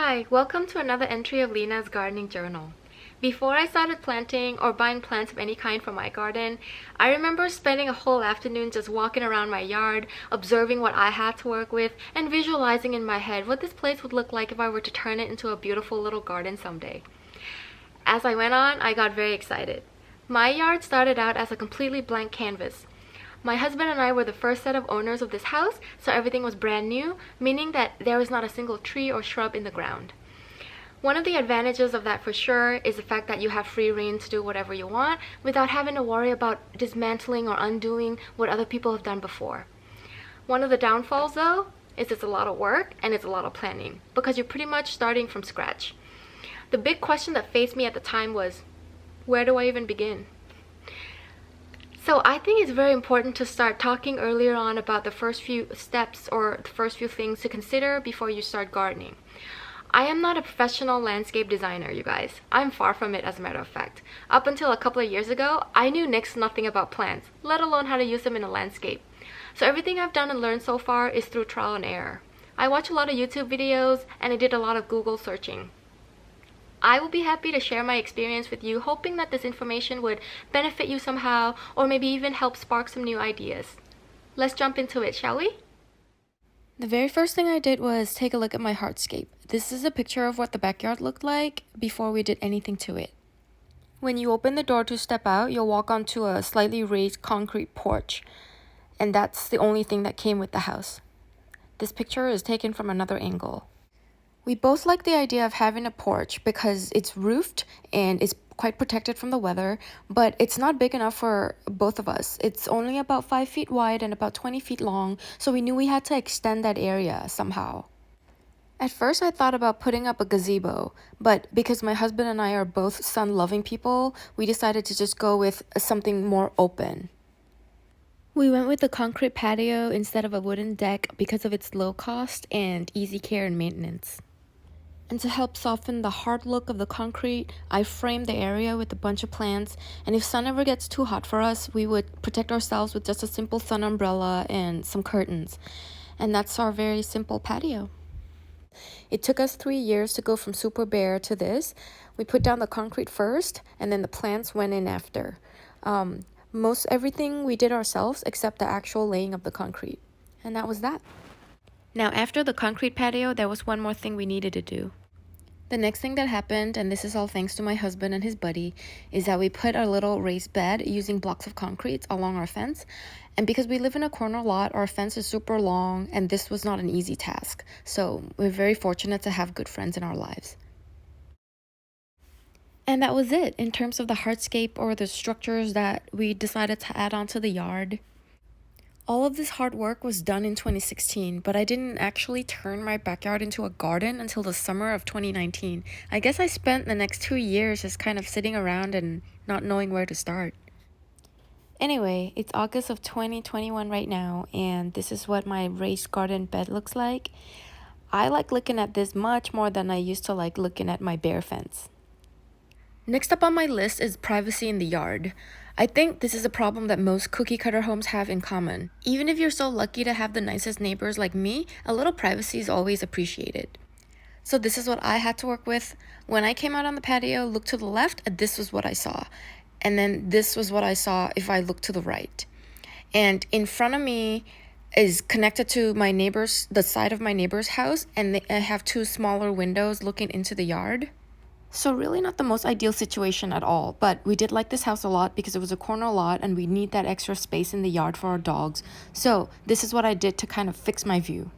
Hi, welcome to another entry of Lena's gardening journal. Before I started planting or buying plants of any kind for my garden, I remember spending a whole afternoon just walking around my yard, observing what I had to work with, and visualizing in my head what this place would look like if I were to turn it into a beautiful little garden someday. As I went on, I got very excited. My yard started out as a completely blank canvas. My husband and I were the first set of owners of this house, so everything was brand new, meaning that there was not a single tree or shrub in the ground. One of the advantages of that for sure is the fact that you have free rein to do whatever you want without having to worry about dismantling or undoing what other people have done before. One of the downfalls though is it's a lot of work and it's a lot of planning because you're pretty much starting from scratch. The big question that faced me at the time was, where do I even begin? So I think it's very important to start talking earlier on about the first few steps or the first few things to consider before you start gardening. I am not a professional landscape designer, you guys. I'm far from it, as a matter of fact. Up until a couple of years ago, I knew next to nothing about plants, let alone how to use them in a landscape. So everything I've done and learned so far is through trial and error. I watch a lot of YouTube videos and I did a lot of Google searching. I will be happy to share my experience with you, hoping that this information would benefit you somehow or maybe even help spark some new ideas. Let's jump into it, shall we? The very first thing I did was take a look at my hardscape. This is a picture of what the backyard looked like before we did anything to it. When you open the door to step out, you'll walk onto a slightly raised concrete porch, and that's the only thing that came with the house. This picture is taken from another angle. We both like the idea of having a porch because it's roofed and it's quite protected from the weather, but it's not big enough for both of us. It's only about 5 feet wide and about 20 feet long, so we knew we had to extend that area somehow. At first, I thought about putting up a gazebo, but because my husband and I are both sun-loving people, we decided to just go with something more open. We went with the concrete patio instead of a wooden deck because of its low cost and easy care and maintenance. And to help soften the hard look of the concrete, I framed the area with a bunch of plants, and if sun ever gets too hot for us, we would protect ourselves with just a simple sun umbrella and some curtains. And that's our very simple patio. It took us 3 years to go from super bare to this. We put down the concrete first, and then the plants went in after. Most everything we did ourselves except the actual laying of the concrete. And that was that. Now, after the concrete patio, there was one more thing we needed to do. The next thing that happened, and this is all thanks to my husband and his buddy, is that we put our little raised bed using blocks of concrete along our fence. And because we live in a corner lot, our fence is super long, and this was not an easy task. So we're very fortunate to have good friends in our lives. And that was it in terms of the hardscape or the structures that we decided to add onto the yard. All of this hard work was done in 2016, but I didn't actually turn my backyard into a garden until the summer of 2019. I guess I spent the next 2 years just kind of sitting around and not knowing where to start. Anyway, it's August of 2021 right now, and this is what my raised garden bed looks like. I like looking at this much more than I used to like looking at my bare fence. Next up on my list is privacy in the yard. I think this is a problem that most cookie-cutter homes have in common. Even if you're so lucky to have the nicest neighbors like me, a little privacy is always appreciated. So this is what I had to work with. When I came out on the patio, looked to the left, this was what I saw. And then this was what I saw if I looked to the right. And in front of me is connected to my neighbor's, the side of my neighbor's house, and I have 2 smaller windows looking into the yard. So really not the most ideal situation at all, but we did like this house a lot because it was a corner lot and we need that extra space in the yard for our dogs. So this is what I did to kind of fix my view.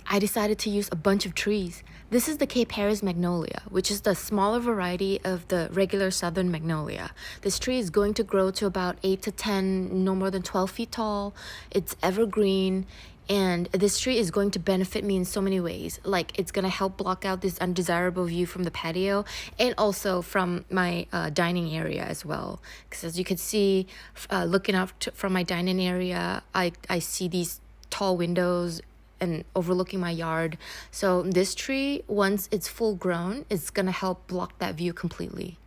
I decided to use a bunch of trees. This is the Cape Harris magnolia, which is the smaller variety of the regular southern magnolia. This tree is going to grow to about 8 to 10, no more than 12 feet tall. It's evergreen. And this tree is going to benefit me in so many ways. Like, it's going to help block out this undesirable view from the patio and also from my dining area as well. Because as you can see, looking out from my dining area, I see these tall windows and overlooking my yard. So this tree, once it's full grown, is going to help block that view completely.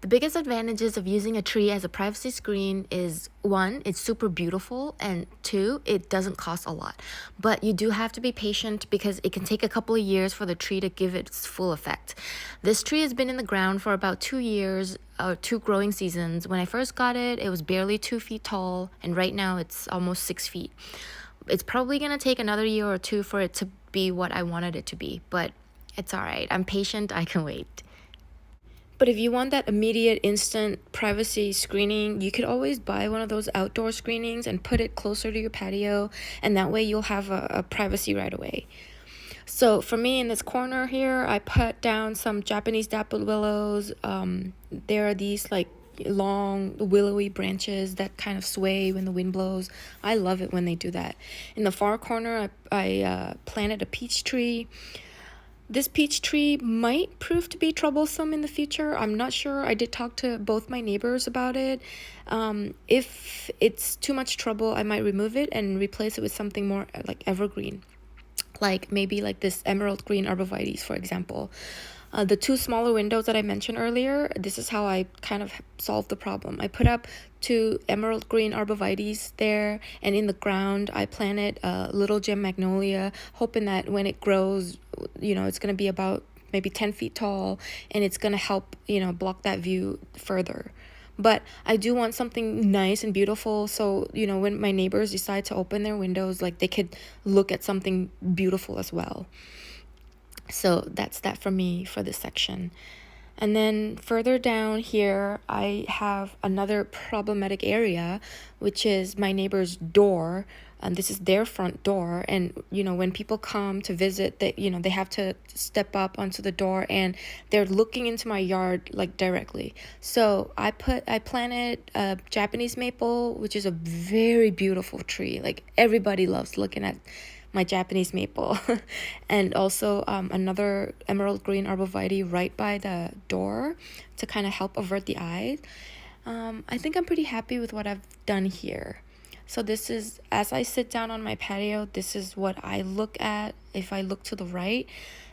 The biggest advantages of using a tree as a privacy screen is one, it's super beautiful, and two, it doesn't cost a lot. But you do have to be patient because it can take a couple of years for the tree to give its full effect. This tree has been in the ground for about 2 years, or 2 growing seasons. When I first got it, it was barely 2 feet tall, and right now it's almost 6 feet. It's probably gonna take another year or two for it to be what I wanted it to be, but it's all right. I'm patient, I can wait. But if you want that immediate, instant privacy screening, you could always buy one of those outdoor screenings and put it closer to your patio, and that way you'll have a privacy right away. So for me, in this corner here, I put down some Japanese dappled willows. There are these like long willowy branches that kind of sway when the wind blows. I love it when they do that. In the far corner, I planted a peach tree. This peach tree might prove to be troublesome in the future. I'm not sure. I did talk to both my neighbors about it. If it's too much trouble, I might remove it and replace it with something more like evergreen. Like maybe like this emerald green arborvitae, for example. The 2 smaller windows that I mentioned earlier, this is how I kind of solved the problem. I put up 2 emerald green arborvitaes there, and in the ground I planted a little gem magnolia, hoping that when it grows, it's going to be about maybe 10 feet tall, and it's going to help, block that view further. But I do want something nice and beautiful, so, when my neighbors decide to open their windows, like they could look at something beautiful as well. So that's that for me for this section. And then further down here, I have another problematic area, which is my neighbor's door. This is their front door. And, when people come to visit, they have to step up onto the door and they're looking into my yard like directly. So I planted a Japanese maple, which is a very beautiful tree. Like everybody loves looking at my Japanese maple. And also another emerald green arborvitae right by the door to kind of help avert the eyes. I think I'm pretty happy with what I've done here. So this is, as I sit down on my patio, this is what I look at if I look to the right.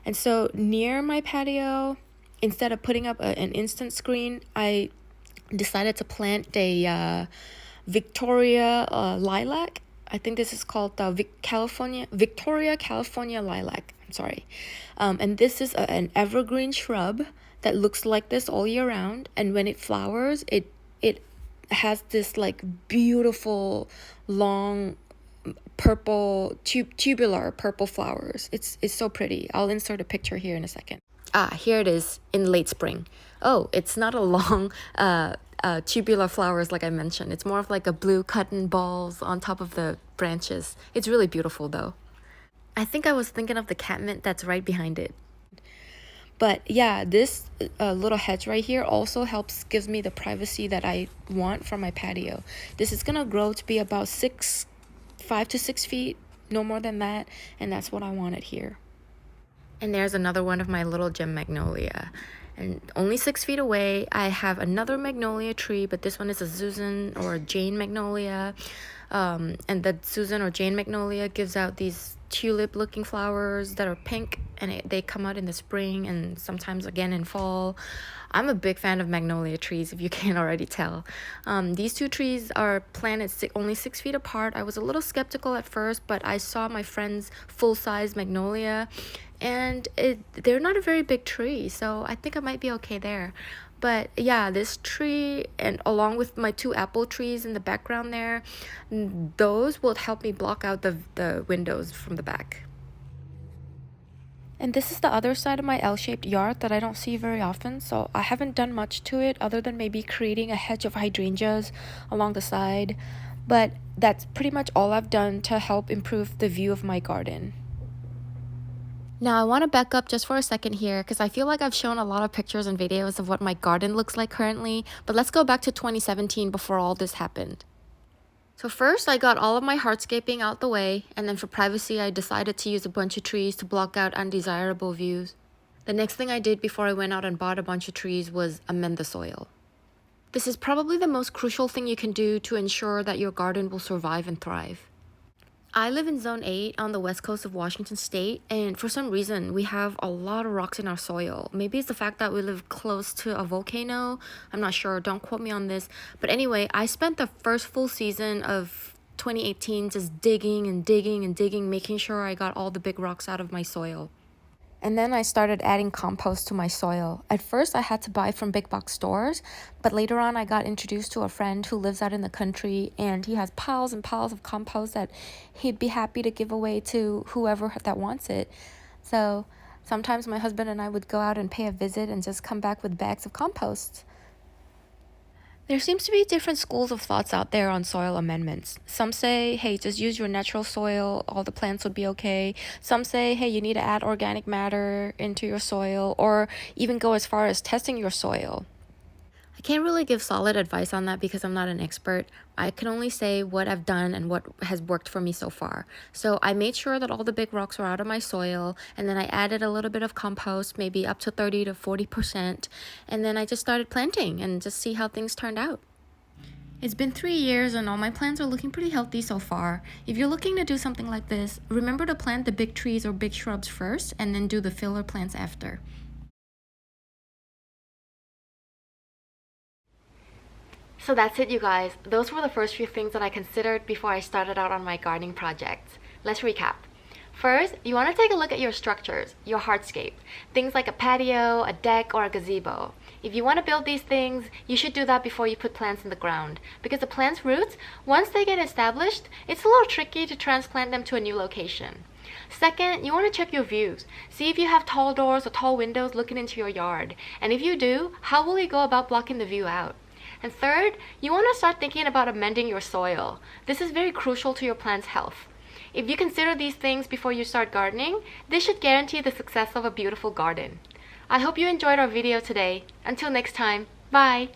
And so near my patio, instead of putting up an instant screen, I decided to plant a Victoria lilac. I think this is called the Victoria California lilac. I'm sorry. And this is an evergreen shrub that looks like this all year round. And when it flowers, it has this like beautiful long purple tubular purple flowers. It's so pretty. I'll insert a picture here in a second. Here it is in late spring. Oh, it's not a long tubular flowers like I mentioned. It's more of like a blue cotton balls on top of the branches. It's really beautiful though. I think I was thinking of the catmint that's right behind it. But yeah, this little hedge right here also gives me the privacy that I want from my patio. This is gonna grow to be about 5 to 6 feet, no more than that, and that's what I wanted here. And there's another one of my little gem magnolia. And only 6 feet away, I have another magnolia tree, but this one is a Susan or a Jane magnolia. And the Susan or Jane magnolia gives out these tulip looking flowers that are pink, and they come out in the spring and sometimes again in fall. I'm a big fan of magnolia trees, if you can't already tell. These 2 trees are planted only 6 feet apart. I was a little skeptical at first, but I saw my friend's full-size magnolia, and they're not a very big tree, so I think I might be okay there. But yeah, this tree, and along with my 2 apple trees in the background there, those will help me block out the windows from the back. And this is the other side of my L-shaped yard that I don't see very often, so I haven't done much to it other than maybe creating a hedge of hydrangeas along the side. But that's pretty much all I've done to help improve the view of my garden. Now I want to back up just for a second here because I feel like I've shown a lot of pictures and videos of what my garden looks like currently, but let's go back to 2017 before all this happened. So first I got all of my hardscaping out the way, and then for privacy I decided to use a bunch of trees to block out undesirable views. The next thing I did before I went out and bought a bunch of trees was amend the soil. This is probably the most crucial thing you can do to ensure that your garden will survive and thrive. I live in Zone 8 on the west coast of Washington State, and for some reason, we have a lot of rocks in our soil. Maybe it's the fact that we live close to a volcano. I'm not sure, don't quote me on this. But anyway, I spent the first full season of 2018 just digging and digging and digging, making sure I got all the big rocks out of my soil. And then I started adding compost to my soil. At first, I had to buy from big box stores, but later on, I got introduced to a friend who lives out in the country, and he has piles and piles of compost that he'd be happy to give away to whoever that wants it. So sometimes my husband and I would go out and pay a visit and just come back with bags of compost. There seems to be different schools of thoughts out there on soil amendments. Some say, hey, just use your natural soil, all the plants would be okay. Some say, hey, you need to add organic matter into your soil, or even go as far as testing your soil. I can't really give solid advice on that because I'm not an expert. I can only say what I've done and what has worked for me so far. So I made sure that all the big rocks were out of my soil, and then I added a little bit of compost, maybe up to 30 to 40%, and then I just started planting and just see how things turned out. It's been 3 years and all my plants are looking pretty healthy so far. If you're looking to do something like this, remember to plant the big trees or big shrubs first and then do the filler plants after. So that's it, you guys. Those were the first few things that I considered before I started out on my gardening project. Let's recap. First, you want to take a look at your structures, your hardscape. Things like a patio, a deck, or a gazebo. If you want to build these things, you should do that before you put plants in the ground. Because the plant's roots, once they get established, it's a little tricky to transplant them to a new location. Second, you want to check your views. See if you have tall doors or tall windows looking into your yard. And if you do, how will you go about blocking the view out? And third, you want to start thinking about amending your soil. This is very crucial to your plant's health. If you consider these things before you start gardening, this should guarantee the success of a beautiful garden. I hope you enjoyed our video today. Until next time, bye!